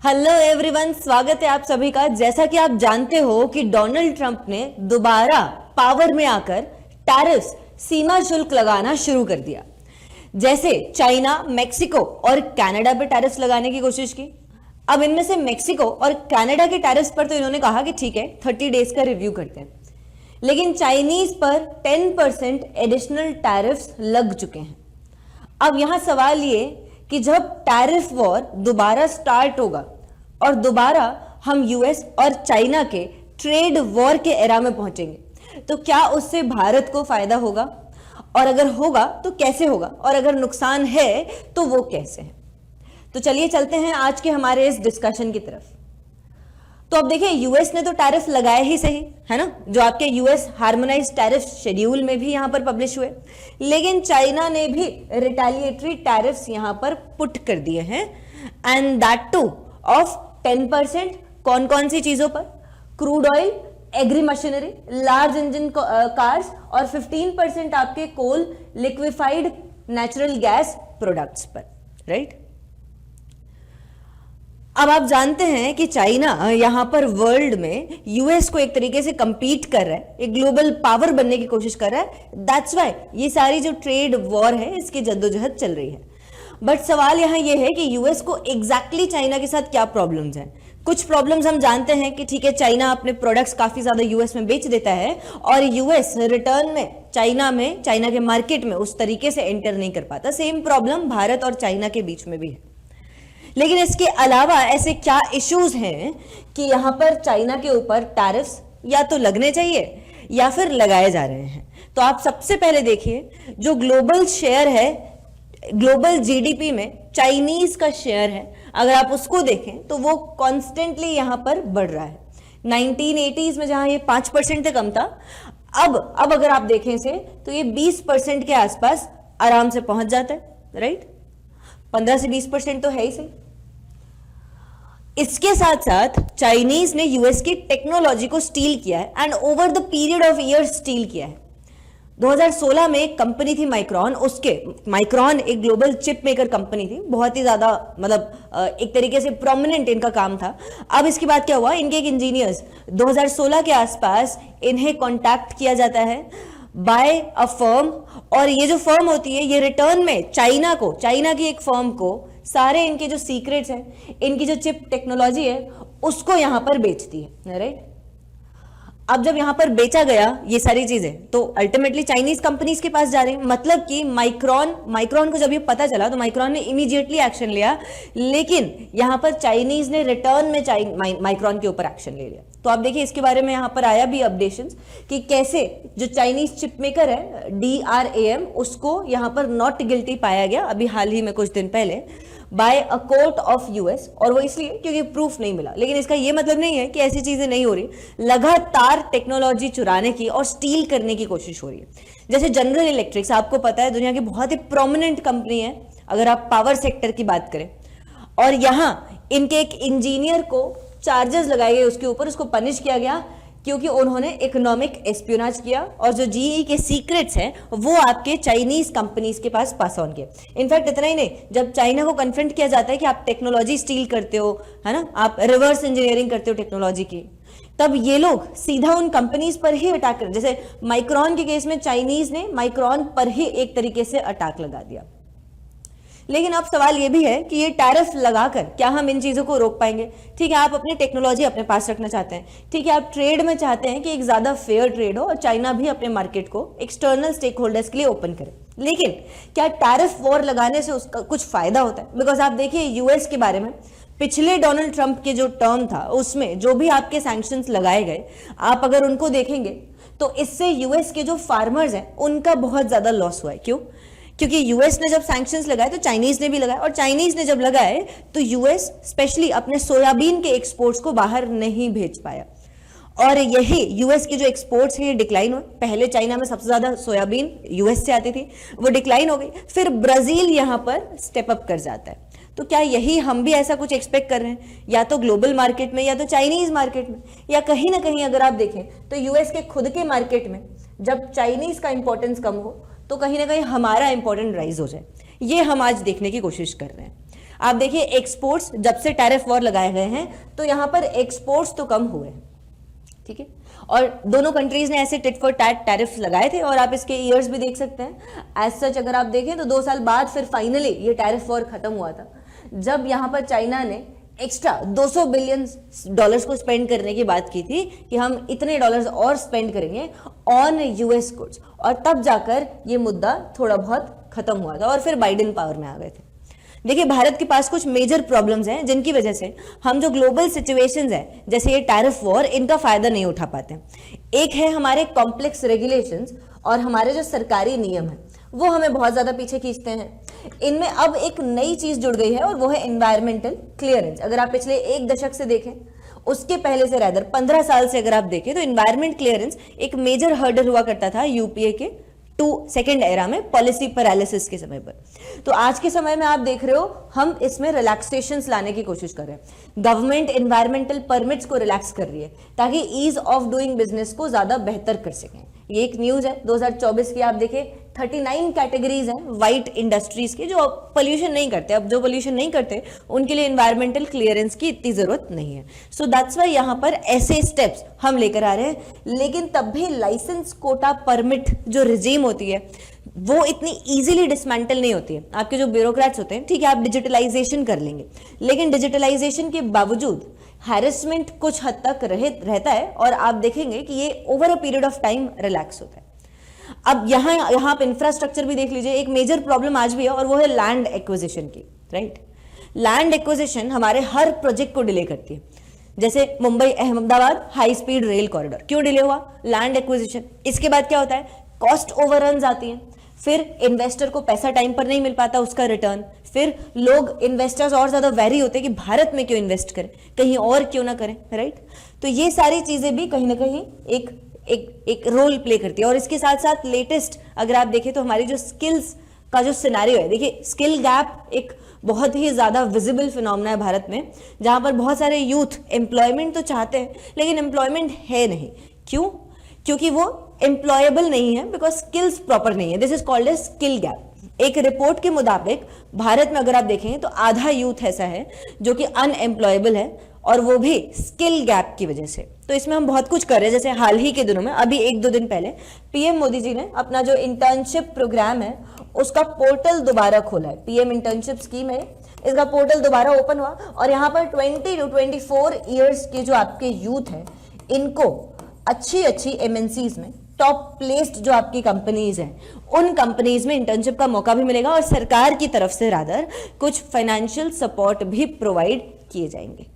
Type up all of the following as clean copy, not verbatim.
Hello everyone, स्वागत है आप सभी का। जैसा कि आप जानते हो कि डोनाल्ड ट्रंप ने दोबारा पावर में आकर टैरिफ्स, सीमा शुल्क लगाना शुरू कर दिया। जैसे चाइना, मेक्सिको और कनाडा पे टैरिफ्स लगाने की कोशिश की। अब इनमें से मेक्सिको और कनाडा के टैरिफ्स पर तो इन्होंने कहा कि ठीक है 30 डेज का रिव्यू करते हैं, लेकिन चाइनीज पर 10% एडिशनल टैरिफ्स लग चुके हैं। अब यहां सवाल ये कि जब टैरिफ वॉर दोबारा स्टार्ट होगा और दोबारा हम यूएस और चाइना के ट्रेड वॉर के एरा में पहुंचेंगे, तो क्या उससे भारत को फायदा होगा? और अगर होगा तो कैसे होगा? और अगर नुकसान है तो वो कैसे है? तो चलिए चलते हैं आज के हमारे इस डिस्कशन की तरफ। तो अब देखिए, यूएस ने तो टैरिफ लगाए ही सही, है ना, जो आपके यूएस हार्मोनाइज टैरिफ शेड्यूल में भी यहां पर पब्लिश हुए, लेकिन चाइना ने भी रिटेलिएटरी टैरिफ्स यहां पर पुट कर दिए हैं, एंड दैट टू ऑफ 10%। कौन कौन सी चीजों पर? Crude oil, agri machinery, large engine cars और 15% आपके coal, liquefied natural gas products पर, राइट। अब आप जानते हैं कि चाइना यहां पर वर्ल्ड में यूएस को एक तरीके से कंपीट कर रहा है, एक ग्लोबल पावर बनने की कोशिश कर रहा है। दैट्स व्हाई ये सारी जो ट्रेड वॉर है, इसकी जद्दोजहद चल रही है। बट सवाल यहां ये है कि यूएस को एग्जैक्टली चाइना के साथ क्या प्रॉब्लम्स हैं। कुछ प्रॉब्लम्स हम जानते हैं कि ठीक है, चाइना अपने प्रोडक्ट्स काफी ज्यादा यूएस में बेच देता है और यूएस रिटर्न में चाइना के मार्केट में उस तरीके से एंटर नहीं कर पाता। सेम प्रॉब्लम भारत और चाइना के बीच में भी है। लेकिन इसके अलावा ऐसे क्या इश्यूज हैं कि यहां पर चाइना के ऊपर टैरिफ्स या तो लगने चाहिए या फिर लगाए जा रहे हैं। तो आप सबसे पहले देखिए, जो ग्लोबल शेयर है, ग्लोबल जीडीपी में चाइनीज का शेयर है, अगर आप उसको देखें तो वो कॉन्स्टेंटली यहां पर बढ़ रहा है। 1980s में जहां ये 5% से कम था, अब अगर आप देखें इसे तो ये 20% के आसपास आराम से पहुंच जाता है, राइट। 15 से 20% तो है ही सही। इसके साथ साथ चाइनीज ने यूएस की टेक्नोलॉजी को स्टील किया है, and over the period of years steel किया है। 2016 में एक कंपनी थी माइक्रॉन, माइक्रॉन एक ग्लोबल चिप मेकर कंपनी थी, बहुत ही ज्यादा मतलब एक तरीके से प्रोमिनेंट इनका काम था। अब इसके बाद क्या हुआ, इनके एक इंजीनियर्स 2016 के आसपास इन्हें कॉन्टैक्ट किया जाता है बाय अ फर्म, और ये जो फर्म होती है ये रिटर्न में चाइना की एक फर्म को सारे इनके जो सीक्रेट्स हैं, इनकी जो चिप टेक्नोलॉजी है, उसको यहां पर बेचती है, राइट। अब जब यहां पर बेचा गया ये सारी चीजें, तो अल्टीमेटली चाइनीज कंपनीज के पास जा रही है। मतलब कि माइक्रॉन को जब ये पता चला तो माइक्रॉन ने इमीडिएटली एक्शन लिया, लेकिन यहां पर चाइनीज ने रिटर्न में माइक्रॉन के ऊपर एक्शन ले लिया। तो आप देखिए, इसके बारे में यहां पर आया भी अपडेशंस कि कैसे जो चाइनीज चिप मेकर है DRAM, उसको यहां पर नॉट गिल्टी पाया गया अभी हाल ही में कुछ दिन पहले by a court of US, और वो इसलिए क्योंकि प्रूफ नहीं मिला। लेकिन इसका ये मतलब नहीं है कि ऐसी चीजें नहीं हो रही, लगातार टेक्नोलॉजी चुराने की और स्टील करने की कोशिश हो रही है। जैसे जनरल इलेक्ट्रिक्स, आपको पता है दुनिया की बहुत ही प्रोमिनेंट कंपनी है अगर आप पावर सेक्टर की बात करें, और यहां इनके एक इंजीनियर को चार्जेस लगाए गए उसके ऊपर, उसको पनिश किया गया क्योंकि उन्होंने इकोनॉमिक एस्पियोनाज किया, और जो जीई के सीक्रेट्स हैं वो आपके चाइनीज कंपनीज के पास पास ऑन किए। इनफैक्ट इतना ही नहीं, जब चाइना को कन्फ्रंट किया जाता है कि आप टेक्नोलॉजी स्टील करते हो, है ना, आप रिवर्स इंजीनियरिंग करते हो टेक्नोलॉजी की, तब ये लोग सीधा उन कंपनीज पर ही अटैक कर, जैसे माइक्रॉन के केस में चाइनीज ने माइक्रॉन पर ही एक तरीके से अटैक लगा दिया। लेकिन अब सवाल यह भी है कि ये टैरिफ लगाकर क्या हम इन चीजों को रोक पाएंगे? ठीक है, आप अपनी टेक्नोलॉजी अपने पास रखना चाहते हैं, ठीक है, आप ट्रेड में चाहते हैं कि एक ज्यादा फेयर ट्रेड हो और चाइना भी अपने मार्केट को एक्सटर्नल स्टेक होल्डर्स के लिए ओपन करे, लेकिन क्या टैरिफ वॉर लगाने से उसका कुछ फायदा होता है? बिकॉज आप देखिए यूएस के बारे में पिछले डोनाल्ड ट्रंप के जो टर्म था उसमें जो भी आपके सैंक्शंस लगाए गए, आप अगर उनको देखेंगे तो इससे यूएस के जो फार्मर्स हैं उनका बहुत ज्यादा लॉस हुआ है। क्यों? क्योंकि यूएस ने जब सैंक्शंस लगाए तो चाइनीज ने भी लगाए, और चाइनीज ने जब लगाए तो यूएस स्पेशली अपने सोयाबीन के एक्सपोर्ट्स को बाहर नहीं भेज पाया, और यही यूएस के जो एक्सपोर्ट्स हैं ये डिक्लाइन हुए। पहले चाइना में सबसे ज्यादा सोयाबीन यूएस से आती थी, वो डिक्लाइन हो गई, फिर ब्राजील यहां पर स्टेप अप कर जाता है। तो क्या यही हम भी ऐसा कुछ एक्सपेक्ट कर रहे हैं, या तो ग्लोबल मार्केट में या तो चाइनीज मार्केट में, या कहीं ना कहीं अगर आप देखें तो यूएस के खुद के मार्केट में जब चाइनीज का इंपॉर्टेंस कम हो तो कहीं ना कहीं हमारा इंपॉर्टेंट राइज हो जाए। ये हम आज देखने की कोशिश कर रहे हैं। आप देखिए एक्सपोर्ट्स जब से टैरिफ वॉर लगाए गए हैं तो यहां पर एक्सपोर्ट्स तो कम हुए, ठीक है, और दोनों कंट्रीज ने ऐसे टिट फॉर टैट टैरिफ लगाए थे और आप इसके ईयर्स भी देख सकते हैं। एज सच अगर आप देखें तो 2 साल बाद फिर फाइनली ये टैरिफ वॉर खत्म हुआ था, जब यहां पर चाइना ने एक्स्ट्रा 200 बिलियन डॉलर्स को स्पेंड करने की बात की थी कि हम इतने डॉलर्स और स्पेंड करेंगे ऑन यूएस गुड्स, और तब जाकर ये मुद्दा थोड़ा बहुत खत्म हुआ था और फिर बाइडेन पावर में आ गए थे। देखिए भारत के पास कुछ मेजर प्रॉब्लम्स हैं जिनकी वजह से हम जो ग्लोबल सिचुएशंस है जैसे ये टैरिफ वॉर, इनका फायदा नहीं उठा पाते। एक है हमारे कॉम्प्लेक्स रेगुलेशंस और हमारे जो सरकारी नियम है वो हमें बहुत ज्यादा पीछे खींचते हैं। इनमें अब एक नई चीज जुड़ गई है और वो है एनवायरमेंटल क्लियरेंस। अगर आप पिछले 1 दशक से देखें, उसके पहले से रादर 15 साल से अगर आप देखें तो एनवायरमेंट क्लियरेंस एक मेजर हर्डल हुआ करता था यूपीए के सेकेंड एरा में, पॉलिसी पैरालिसिस के समय पर। तो आज के समय में आप देख रहे हो हम इसमें रिलैक्सेशंस लाने की कोशिश कर रहे हैं। गवर्नमेंट एनवायरमेंटल परमिट्स को रिलैक्स कर रही है ताकि ईज ऑफ डूइंग बिजनेस को ज्यादा बेहतर कर सकें। ये एक न्यूज है 2024 की, आप देखिए 39 कैटेगरीज हैं वाइट इंडस्ट्रीज के जो पोल्यूशन नहीं करते। अब जो पोल्यूशन नहीं करते उनके लिए एनवायरमेंटल क्लियरेंस की इतनी जरूरत नहीं है। सो दैट्स वाई यहां पर ऐसे स्टेप्स हम लेकर आ रहे हैं, लेकिन तब भी लाइसेंस कोटा परमिट जो रिजीम होती है वो इतनी इजीली डिसमेंटल नहीं होती है। आपके जो ब्यूरोक्रेट्स होते हैं, ठीक है, आप डिजिटलाइजेशन कर लेंगे, लेकिन डिजिटलाइजेशन के बावजूद हैरेसमेंट कुछ हद तक रहता है और आप देखेंगे कि ये over a period of time relax होता है। अब यहां आप इंफ्रास्ट्रक्चर भी देख लीजिए, एक मेजर प्रॉब्लम आज भी है और वो है लैंड एक्विजिशन की, राइट। लैंड एक्विजिशन हमारे हर प्रोजेक्ट को डिले करती है। जैसे Mumbai Ahmedabad high speed rail corridor क्यों डिले हुआ? Land acquisition. इसके बाद क्या होता है? कॉस्ट ओवररन्स आती हैं, फिर इन्वेस्टर को पैसा टाइम पर नहीं मिल पाता उसका रिटर्न, फिर लोग इन्वेस्टर्स और ज्यादा वेरी होते हैं कि भारत में क्यों इन्वेस्ट करें, कहीं और क्यों ना करें, राइट। तो ये सारी चीजें भी कहीं ना कहीं एक रोल प्ले करती है। और इसके साथ साथ लेटेस्ट अगर आप देखें तो हमारी जो स्किल्स का जो सिनेरियो है, देखिए स्किल गैप एक बहुत ही ज्यादा विजिबल फिनोमेना है भारत में, जहां पर बहुत सारे यूथ एम्प्लॉयमेंट तो चाहते हैं लेकिन एम्प्लॉयमेंट है नहीं। क्यों? क्योंकि वो एम्प्लॉयबल नहीं है, बिकॉज स्किल्स प्रॉपर नहीं है। This is called a skill gap. एक रिपोर्ट के मुताबिक भारत में अगर आप देखें तो आधा यूथ ऐसा है जो कि अनएम्प्लॉयबल है, और वो भी स्किल गैप की वजह से। तो इसमें हम बहुत कुछ कर रहे हैं। जैसे हाल ही के दिनों में, अभी 1-2 दिन पहले पीएम मोदी जी ने अपना जो इंटर्नशिप प्रोग्राम है उसका पोर्टल दोबारा खोला है। पीएम इंटर्नशिप स्कीम है, इसका पोर्टल दोबारा ओपन हुआ और यहाँ पर 20 to 24 ईयर्स के जो आपके यूथ हैं इनको अच्छी एमएनसीज में टॉप प्लेस्ड जो आपकी कंपनीज हैं उन कंपनीज में इंटर्नशिप का मौका भी मिलेगा और सरकार की तरफ से रादर कुछ फाइनेंशियल सपोर्ट भी प्रोवाइड किए जाएंगे।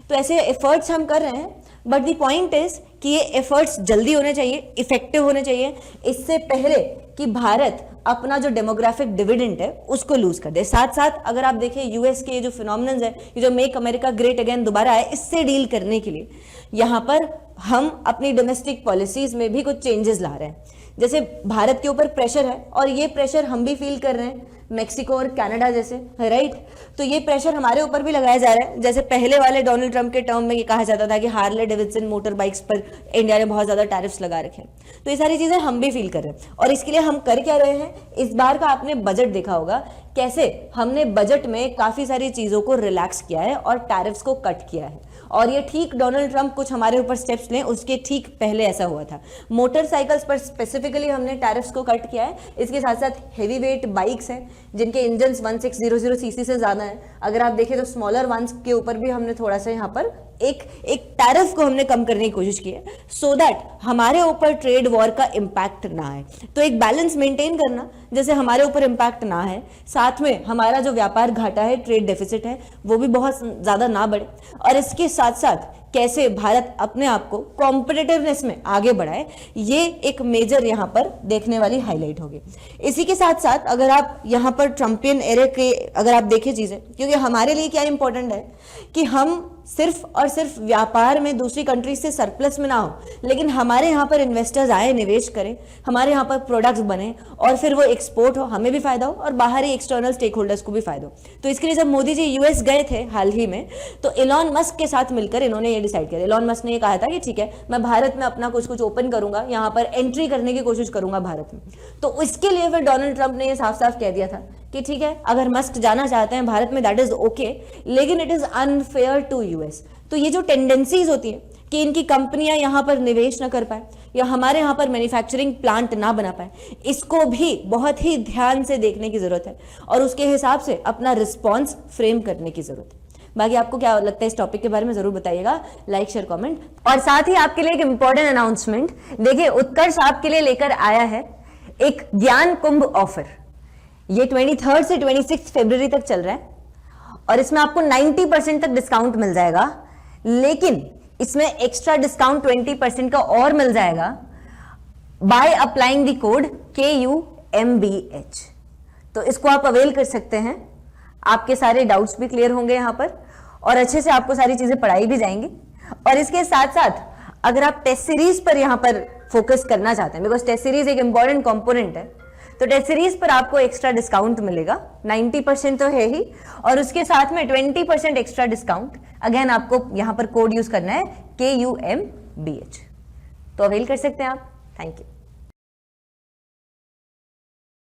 तो ऐसे एफर्ट्स हम कर रहे हैं, बट द पॉइंट इज कि ये एफर्ट्स जल्दी होने चाहिए, इफेक्टिव होने चाहिए, इससे पहले कि भारत अपना जो डेमोग्राफिक डिविडेंड है उसको लूज कर दे। साथ साथ अगर आप देखें यूएस के जो फिनोमिनन्स है, ये जो मेक अमेरिका ग्रेट अगेन दोबारा है, इससे डील करने के लिए यहाँ पर हम अपनी डोमेस्टिक पॉलिसीज में भी कुछ चेंजेस ला रहे हैं। जैसे भारत के ऊपर प्रेशर है और ये प्रेशर हम भी फील कर रहे हैं, मेक्सिको और कनाडा जैसे, राइट। तो ये प्रेशर हमारे ऊपर भी लगाया जा रहा है। जैसे पहले वाले डोनाल्ड ट्रंप के टर्म में ये कहा जाता था कि हार्ले डेविडसन मोटर बाइक्स पर इंडिया ने बहुत ज्यादा टैरिफ्स लगा रखे हैं। तो ये सारी चीजें हम भी फील कर रहे हैं और इसके लिए हम कर क्या रहे हैं? इस बार का आपने बजट देखा होगा, कैसे हमने बजट में काफी सारी चीजों को रिलैक्स किया है और टैरिफ्स को कट किया है। और ये ठीक डोनाल्ड ट्रंप कुछ हमारे ऊपर स्टेप्स लें उसके ठीक पहले ऐसा हुआ था। मोटरसाइकिल्स पर स्पेसिफिकली हमने टैरिफ्स को कट किया है। इसके साथ साथ हेवी वेट बाइक्स हैं जिनके इंजन 1600 सीसी से ज्यादा है। अगर आप देखें तो स्मॉलर वंस के ऊपर भी हमने थोड़ा सा यहाँ पर एक टैरिफ को हमने कम करने की कोशिश की है, सो दैट हमारे ऊपर ट्रेड वॉर का इंपैक्ट ना आए। तो एक बैलेंस मेंटेन करना, जैसे हमारे ऊपर इंपैक्ट ना है, साथ में हमारा जो व्यापार घाटा है, ट्रेड डेफिसिट है, वो भी बहुत ज्यादा ना बढ़े, और इसके साथ साथ कैसे भारत अपने आप को कॉम्पिटिटिवनेस में आगे बढ़ाए, ये एक मेजर यहां पर देखने वाली हाईलाइट होगी। इसी के साथ साथ अगर आप यहां पर ट्रम्पियन एरे के अगर आप देखें चीजें, क्योंकि हमारे लिए क्या इंपॉर्टेंट है कि हम सिर्फ और सिर्फ व्यापार में दूसरी कंट्री से सरप्लस में ना हो, लेकिन हमारे यहाँ पर इन्वेस्टर्स आए, निवेश करें, हमारे यहाँ पर प्रोडक्ट्स बने और फिर वो एक्सपोर्ट हो, हमें भी फायदा हो और बाहरी एक्सटर्नल स्टेक होल्डर्स को भी फायदा हो। तो इसके लिए जब मोदी जी यूएस गए थे हाल ही में, तो इलॉन मस्क के साथ मिलकर इन्होंने ये ये डिसाइड किया, एलॉन मस्क ने ये कहा था कि ठीक है मैं भारत में अपना कुछ कुछ ओपन करूंगा, यहाँ पर एंट्री करने की कोशिश करूंगा भारत में। तो इसके लिए फिर डोनाल्ड ट्रंप ने ये साफ साफ कह दिया था कि ठीक है अगर मस्क जाना चाहते हैं भारत में दैट इज ओके, लेकिन it is unfair to US. तो ये जो टेंडेंसीज होती है कि इनकी कंपनियां यहां पर निवेश ना कर पाए या हमारे यहां पर मैन्युफैक्चरिंग प्लांट ना बना पाए, इसको भी बहुत ही ध्यान से देखने की जरूरत है और उसके हिसाब से अपना रिस्पॉन्स फ्रेम करने की जरूरत है। बाकी आपको क्या लगता है इस टॉपिक के बारे में जरूर बताइएगा, लाइक शेयर कमेंट। और साथ ही आपके लिए एक इंपॉर्टेंट अनाउंसमेंट, देखिए उत्कर्ष आपके लिए लेकर आया है एक ज्ञान कुंभ ऑफर। ये 23 से 26 फरवरी तक चल रहा है और इसमें आपको 90% तक डिस्काउंट मिल जाएगा, लेकिन इसमें एक्स्ट्रा डिस्काउंट 20% का और मिल जाएगा by applying the code KUMBH। तो इसको आप अवेल कर सकते हैं, आपके सारे डाउट्स भी क्लियर होंगे यहां पर और अच्छे से आपको सारी चीजें पढ़ाई भी जाएंगी। और इसके साथ साथ अगर आप टेस्ट सीरीज पर यहां पर फोकस करना चाहते हैं, बिकॉज टेस्ट सीरीज एक इंपॉर्टेंट कंपोनेंट है, तो टेस्ट सीरीज पर आपको एक्स्ट्रा डिस्काउंट मिलेगा, 90% तो है ही, और उसके साथ में 20% एक्स्ट्रा डिस्काउंट। अगेन आपको यहां पर कोड यूज करना है KUMBH, तो अवेल कर सकते हैं आप। Thank you.